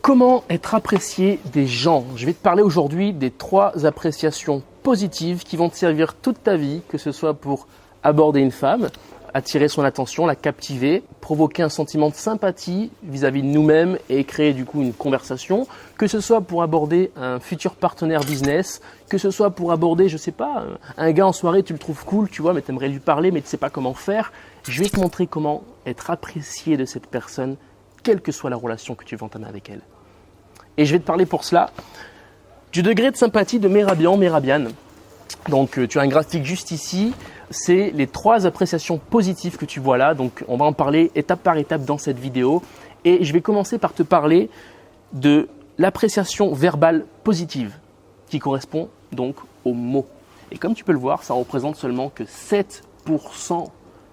Comment être apprécié des gens? Je vais te parler aujourd'hui des 3 appréciations positives qui vont te servir toute ta vie, que ce soit pour aborder une femme, attirer son attention, la captiver, provoquer un sentiment de sympathie vis-à-vis de nous-mêmes et créer du coup une conversation, que ce soit pour aborder un futur partenaire business, que ce soit pour aborder, je sais pas, un gars en soirée, tu le trouves cool, tu vois, mais tu aimerais lui parler, mais tu sais pas comment faire. Je vais te montrer comment être apprécié de cette personne, quelle que soit la relation que tu veux entamer avec elle. Et je vais te parler pour cela du degré de sympathie de Mehrabian. Donc tu as un graphique juste ici, c'est les 3 appréciations positives que tu vois là. Donc on va en parler étape par étape dans cette vidéo. Et je vais commencer par te parler de l'appréciation verbale positive qui correspond donc aux mots. Et comme tu peux le voir, ça représente seulement que 7%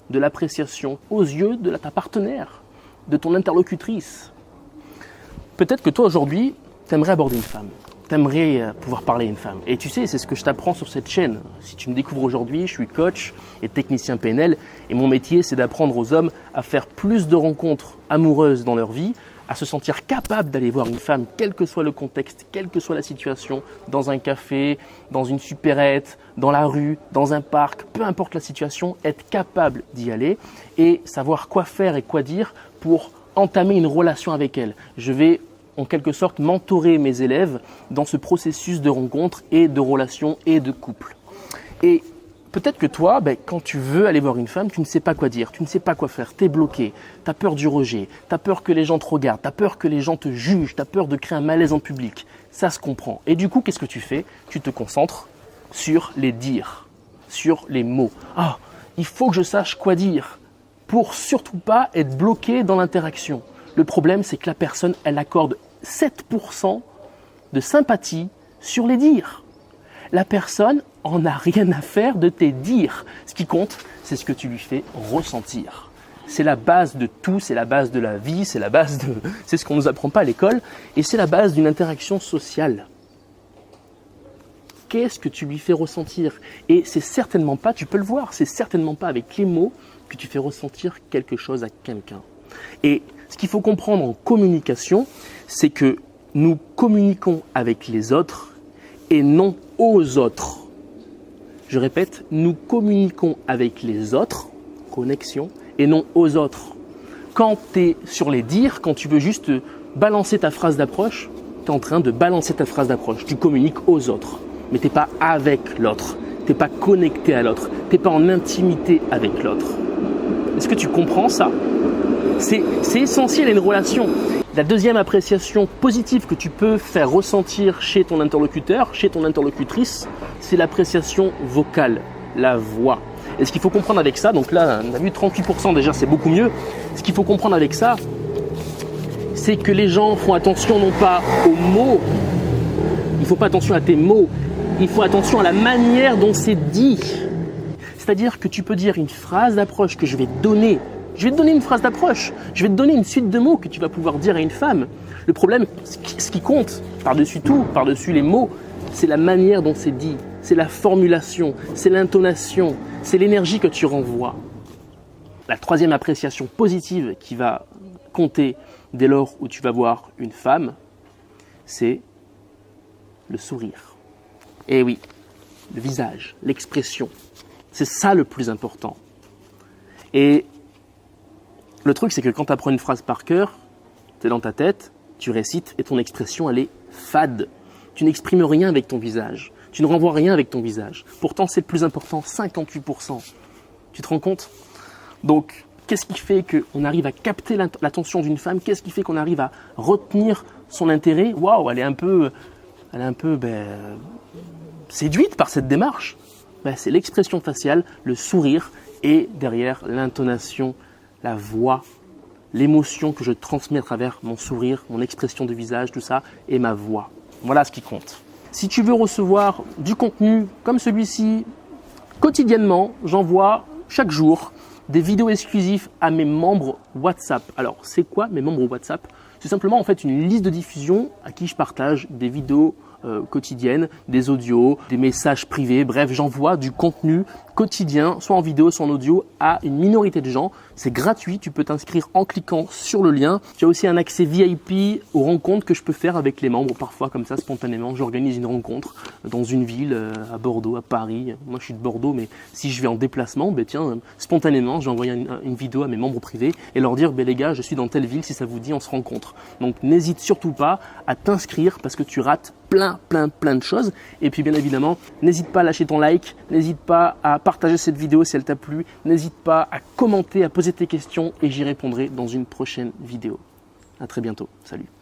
de l'appréciation aux yeux de ta partenaire, de ton interlocutrice. Peut-être que toi aujourd'hui, tu aimerais aborder une femme. Tu aimerais pouvoir parler à une femme. Et tu sais, c'est ce que je t'apprends sur cette chaîne. Si tu me découvres aujourd'hui, je suis coach et technicien PNL. Et mon métier, c'est d'apprendre aux hommes à faire plus de rencontres amoureuses dans leur vie, à se sentir capable d'aller voir une femme, quel que soit le contexte, quelle que soit la situation, dans un café, dans une supérette, dans la rue, dans un parc, peu importe la situation, être capable d'y aller et savoir quoi faire et quoi dire pour entamer une relation avec elle. Je vais en quelque sorte mentorer mes élèves dans ce processus de rencontre et de relation et de couple. Et peut-être que toi, quand tu veux aller voir une femme, tu ne sais pas quoi dire, tu ne sais pas quoi faire, tu es bloqué, tu as peur du rejet, tu as peur que les gens te regardent, tu as peur que les gens te jugent, tu as peur de créer un malaise en public. Ça se comprend. Et du coup, qu'est-ce que tu fais? Tu te concentres sur les dires, sur les mots. Ah, il faut que je sache quoi dire pour surtout pas être bloqué dans l'interaction. Le problème, c'est que la personne, elle accorde 7% de sympathie sur les dires. La personne en a rien à faire de tes dires. Ce qui compte, c'est ce que tu lui fais ressentir. C'est la base de tout, c'est la base de la vie, c'est ce qu'on ne nous apprend pas à l'école et c'est la base d'une interaction sociale. Qu'est-ce que tu lui fais ressentir? Et c'est certainement pas, tu peux le voir, c'est certainement pas avec les mots que tu fais ressentir quelque chose à quelqu'un. Et ce qu'il faut comprendre en communication, c'est que nous communiquons avec les autres et non aux autres. Je répète, nous communiquons avec les autres, connexion, et non aux autres. Quand tu es sur les dires, quand tu veux juste balancer ta phrase d'approche, tu es en train de balancer ta phrase d'approche. Tu communiques aux autres, mais tu n'es pas avec l'autre. Tu n'es pas connecté à l'autre. Tu n'es pas en intimité avec l'autre. Est-ce que tu comprends ça? C'est essentiel à une relation. La deuxième appréciation positive que tu peux faire ressentir chez ton interlocuteur, chez ton interlocutrice, c'est l'appréciation vocale, la voix. Et ce qu'il faut comprendre avec ça, donc là, on a vu 38% déjà, c'est beaucoup mieux. Ce qu'il faut comprendre avec ça, c'est que les gens font attention non pas aux mots, il ne faut pas attention à tes mots, il faut attention à la manière dont c'est dit. C'est-à-dire que tu peux dire une phrase d'approche que je vais te donner. Je vais te donner une phrase d'approche. Je vais te donner une suite de mots que tu vas pouvoir dire à une femme. Le problème, ce qui compte, par-dessus tout, par-dessus les mots, c'est la manière dont c'est dit. C'est la formulation, c'est l'intonation, c'est l'énergie que tu renvoies. La troisième appréciation positive qui va compter dès lors où tu vas voir une femme, c'est le sourire. Et oui, le visage, l'expression. C'est ça le plus important. Et le truc, c'est que quand tu apprends une phrase par cœur, tu es dans ta tête, tu récites et ton expression, elle est fade. Tu n'exprimes rien avec ton visage. Tu ne renvoies rien avec ton visage. Pourtant, c'est le plus important, 58%. Tu te rends compte? Donc, qu'est-ce qui fait qu'on arrive à capter l'attention d'une femme? Qu'est-ce qui fait qu'on arrive à retenir son intérêt? Waouh, elle est un peu séduite par cette démarche. C'est l'expression faciale, le sourire et derrière l'intonation, la voix, l'émotion que je transmets à travers mon sourire, mon expression de visage, tout ça, et ma voix. Voilà ce qui compte. Si tu veux recevoir du contenu comme celui-ci, quotidiennement, j'envoie chaque jour des vidéos exclusives à mes membres WhatsApp. Alors, c'est quoi mes membres WhatsApp? C'est simplement en fait une liste de diffusion à qui je partage des vidéos quotidienne, des audios, des messages privés, bref, j'envoie du contenu quotidien, soit en vidéo, soit en audio, à une minorité de gens. C'est gratuit, tu peux t'inscrire en cliquant sur le lien. Tu as aussi un accès VIP aux rencontres que je peux faire avec les membres. Parfois, comme ça, spontanément, j'organise une rencontre dans une ville, à Bordeaux, à Paris. Moi, je suis de Bordeaux, mais si je vais en déplacement, ben tiens, spontanément, je vais envoyer une vidéo à mes membres privés et leur dire, ben les gars, je suis dans telle ville, si ça vous dit, on se rencontre. Donc, n'hésite surtout pas à t'inscrire parce que tu rates plein de choses. Et puis, bien évidemment, n'hésite pas à lâcher ton like, n'hésite pas à partager cette vidéo si elle t'a plu, n'hésite pas à commenter, à poser tes questions et j'y répondrai dans une prochaine vidéo. À très bientôt. Salut.